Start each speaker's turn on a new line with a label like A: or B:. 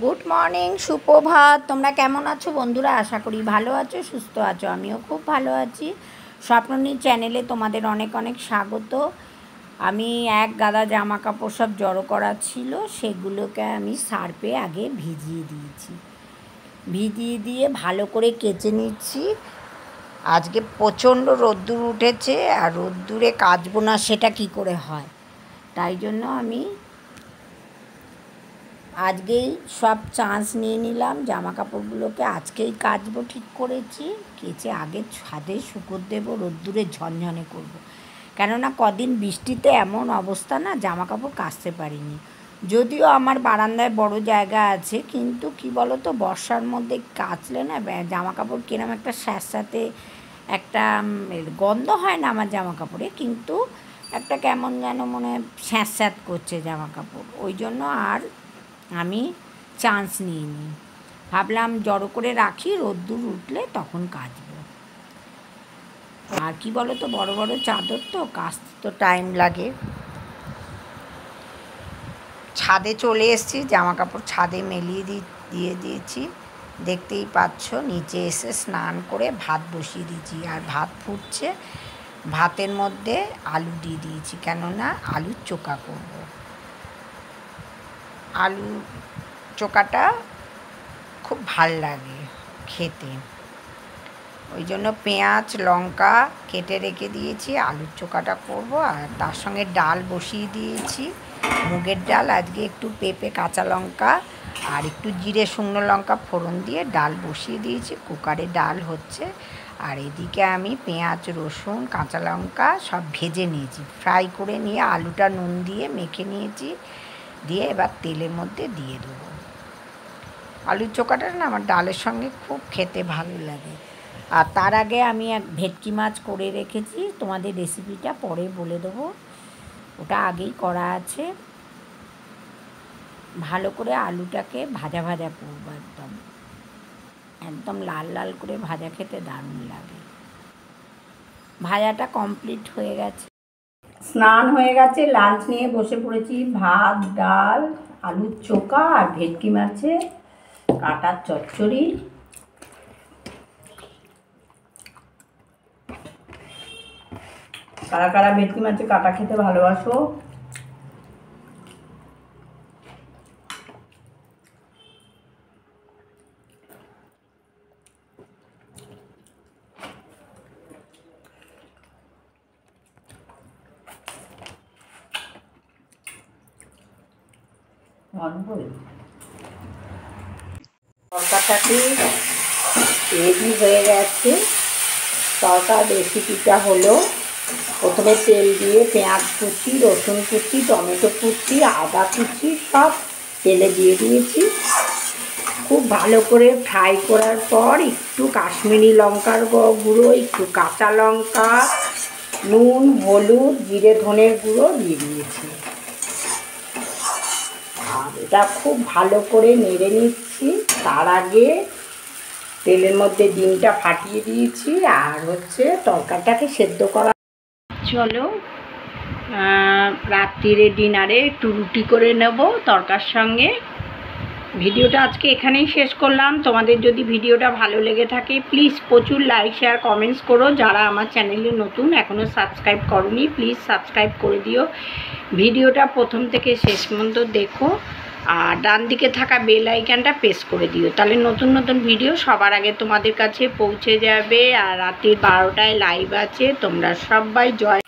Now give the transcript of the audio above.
A: Good morning, সুপ্রভাত। তোমরা কেমন আছো বন্ধুরা? আশা করি ভালো আছো, সুস্থ আছো। আমিও খুব ভালো আছি। স্বপ্ননী চ্যানেলে তোমাদের অনেক অনেক স্বাগত। আমি এক গাদা জামা কাপড় সব জড়ো করা ছিল, সেগুলোকে আমি সার্ফে আগে ভিজিয়ে দিয়েছি। ভিজিয়ে দিয়ে ভালো করে কেচে নিচ্ছি। আজকে প্রচণ্ড রোদ্দুর উঠেছে, আর রোদ্দুরে কাচবো না সেটা কি করে হয়, তাই জন্য আমি আজকেই সব চান্স নিয়ে নিলাম। জামা কাপড়গুলোকে আজকেই কাচবো ঠিক করেছি। কেচে আগে ছাদে শুকোতে দেবো, রোদ্দুরে ঝনঝনে করব। কেননা কদিন বৃষ্টিতে এমন অবস্থা না, জামা কাপড় কাচতে পারিনি। যদিও আমার বারান্দায় বড় জায়গা আছে, কিন্তু কি বলো তো, বর্ষার মধ্যে কাচলে না জামা কাপড় কিরম একটা স্যাঁতস্যাঁতে একটা গন্ধ হয় না আমার জামা কাপড়ে, কিন্তু একটা কেমন যেন মনে স্যাঁত করছে জামা কাপড়। ওই জন্য আর আমি চান্স নিইনি। ভাবলাম জড়ো করে রাখি, রোদ্দুর উঠলে তখন কাচবো। আর কি বলো তো, বড় বড় চাদর তো কাচতে তো টাইম লাগে। ছাদে চলে এসেছি, জামা কাপড় ছাদে মেলিয়ে দিয়ে দিয়েছি। দেখতেই পাচ্ছ, নিচে এসে স্নান করে ভাত বসিয়ে দিয়েছি। আর ভাত ফুটছে, ভাতের মধ্যে আলু দিয়ে দিয়েছি, কেননা আলুর চোখা করব। আলু চোখাটা খুব ভাল লাগে খেতে, ওই জন্য পেঁয়াজ লঙ্কা কেটে রেখে দিয়েছি, আলুর চোখাটা করব। আর তার সঙ্গে ডাল বসিয়ে দিয়েছি, মুগের ডাল। আজকে একটু পেঁপে কাঁচা লঙ্কা আর একটু জিরে শুকনো লঙ্কা ফোড়ন দিয়ে ডাল বসিয়ে দিয়েছি, কুকারে ডাল হচ্ছে। আর এদিকে আমি পেঁয়াজ রসুন কাঁচা লঙ্কা সব ভেজে নিয়েছি, ফ্রাই করে নিয়ে আলুটা নুন দিয়ে মেখে নিয়েছি, দিয়ে এবার তেলের মধ্যে দিয়ে দেবো। আলুর চোখাটা না আমার ডালের সঙ্গে খুব খেতে ভালো লাগে। আর তার আগে আমি এক ভেটকি মাছ করে রেখেছি, তোমাদের রেসিপিটা পরে বলে দেবো, ওটা আগেই করা আছে। ভালো করে আলুটাকে ভাজা ভাজা করবো, একদম একদম লাল লাল করে ভাজা খেতে দারুণ লাগে। ভাজাটা কমপ্লিট হয়ে গেছে, স্নান হয়ে গেছে, লাঞ্চ নিয়ে বসে পড়েছি। ভাত ডাল আলুর চোখা আর ভেটকি মাছের কাটার চচ্চড়ি। কারা কারা ভেটকি মাছের কাটা খেতে ভালোবাসো? তরকাটাকে রেডি হয়ে গেছে। তরকার রেসিপিটা হলো, প্রথমে তেল দিয়ে পেঁয়াজ কুচি রসুন কুচি টমেটো কুচি আদা কুচি সব তেলে দিয়ে দিয়েছি। খুব ভালো করে ফ্রাই করার পর একটু কাশ্মীরি লঙ্কার গুঁড়ো, একটু কাঁচা লঙ্কা, নুন হলুদ জিরে ধনের গুঁড়ো দিয়ে দিয়েছি। আর এটা খুব ভালো করে নেড়ে নিচ্ছি। তার আগে তেলের মধ্যে ডিমটা ফাটিয়ে দিয়েছি, আর হচ্ছে তরকারিটাকে সেদ্ধ করা। চলো রাত্রিরে ডিনারে একটু রুটি করে নেব তরকার সঙ্গে। ভিডিওটা আজকে এখানেই শেষ করলাম। তোমাদের যদি ভিডিওটা ভালো লেগে থাকে প্লিজ প্রচুর লাইক শেয়ার কমেন্টস করো। যারা আমার চ্যানেলে নতুন এখনও সাবস্ক্রাইব করোনি প্লিজ সাবস্ক্রাইব করে দিও। ভিডিওটা প্রথম থেকে শেষ পর্যন্ত দেখো, আর ডান দিকে থাকা বেল আইকনটা প্রেস করে দিও, তাহলে নতুন নতুন ভিডিও সবার আগে তোমাদের কাছে পৌঁছে যাবে। আর রাত্রি 12টায় লাইভ আছে, তোমরা সবাই জয়।